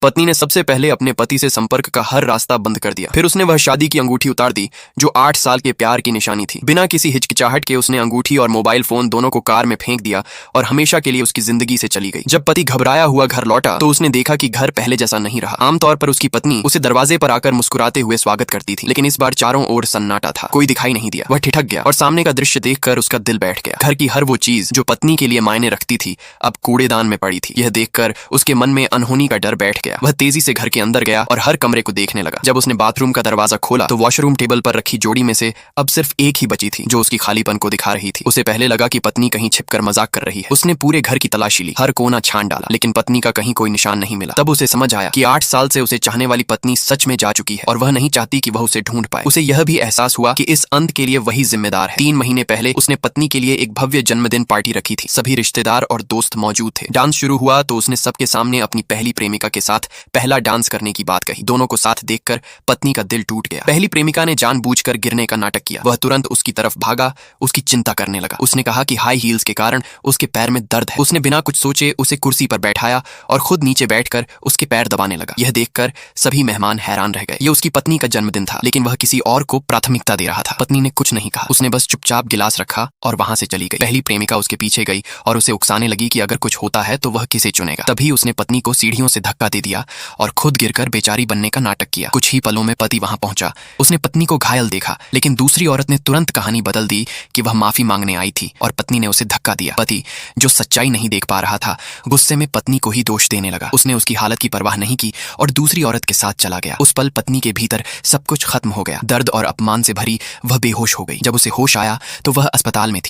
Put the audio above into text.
पत्नी ने सबसे पहले अपने पति से संपर्क का हर रास्ता बंद कर दिया। फिर उसने वह शादी की अंगूठी उतार दी जो 8 साल के प्यार की निशानी थी। बिना किसी हिचकिचाहट के उसने अंगूठी और मोबाइल फोन दोनों को कार में फेंक दिया और हमेशा के लिए उसकी जिंदगी से चली गई। जब पति घबराया हुआ घर लौटा तो उसने देखा कि घर पहले जैसा नहीं रहा। आमतौर पर उसकी पत्नी उसे दरवाजे पर आकर मुस्कुराते हुए स्वागत करती थी, लेकिन इस बार चारों ओर सन्नाटा था। कोई दिखाई नहीं दिया। वह ठिठक गया और सामने का दृश्य देखकर उसका दिल बैठ गया। घर की हर वो चीज जो पत्नी के लिए मायने रखती थी अब कूड़ेदान में पड़ी थी। यह देखकर उसके मन में अनहोनी का डर बैठ गया। वह तेजी से घर के अंदर गया और हर कमरे को देखने लगा। जब उसने बाथरूम का दरवाजा खोला तो वॉशरूम टेबल पर रखी जोड़ी में से अब सिर्फ एक ही बची थी जो उसकी खालीपन को दिखा रही थी। उसे पहले लगा कि पत्नी कहीं छिपकर मजाक कर रही है। उसने पूरे घर की तलाशी ली, हर कोना छान डाला, लेकिन पत्नी का कहीं कोई निशान नहीं मिला। तब उसे समझ आया कि 8 साल से उसे चाहने वाली पत्नी सच में जा चुकी है और वह नहीं चाहती कि वह उसे ढूंढ पाए। उसे यह भी एहसास हुआ कि इस अंत के लिए वही जिम्मेदार है। 3 महीने पहले उसने पत्नी के लिए एक भव्य जन्मदिन पार्टी रखी थी। सभी रिश्तेदार और दोस्त मौजूद थे। डांस शुरू हुआ तो उसने सबके सामने अपनी पहली प्रेमिका के साथ पहला डांस करने की बात कही। दोनों को साथ देखकर पत्नी का दिल टूट गया। पहली प्रेमिका ने जानबूझकर गिरने का नाटक किया। वह तुरंत उसकी तरफ भागा, उसकी चिंता करने लगा। उसने कहा कि हाई हील्स के कारण उसके पैर में दर्द है। उसने बिना कुछ सोचे उसे कुर्सी पर बैठाया और खुद नीचे बैठकर उसके पैर दबाने लगा। यह देखकर सभी मेहमान हैरान रह गए। यह उसकी पत्नी का जन्मदिन था, लेकिन वह किसी और को प्राथमिकता दे रहा था। पत्नी ने कुछ नहीं कहा। उसने बस चुपचाप गिलास रखा और वहां से चली गई। पहली प्रेमिका उसके पीछे गई और उसे उकसाने लगी कि अगर कुछ होता है तो वह किसे चुनेगा। तभी उसने पत्नी को सीढ़ियों से धक्का दे दिया और खुद गिरकर बेचारी बनने का नाटक किया। कुछ ही पलों में पति वहां पहुंचा। उसने पत्नी को घायल देखा, लेकिन दूसरी औरत ने तुरंत कहानी बदल दी कि वह माफी मांगने आई थी और पत्नी ने उसे धक्का दिया। पति, जो सच्चाई नहीं देख पा रहा था, गुस्से में पत्नी को ही दोष देने लगा। उसने उसकी हालत की परवाह नहीं की और दूसरी औरत के साथ चला गया। उस पल पत्नी के भीतर सब कुछ खत्म हो गया। दर्द और अपमान से भरी वह बेहोश हो गई। जब उसे होश आया तो वह अस्पताल में थी।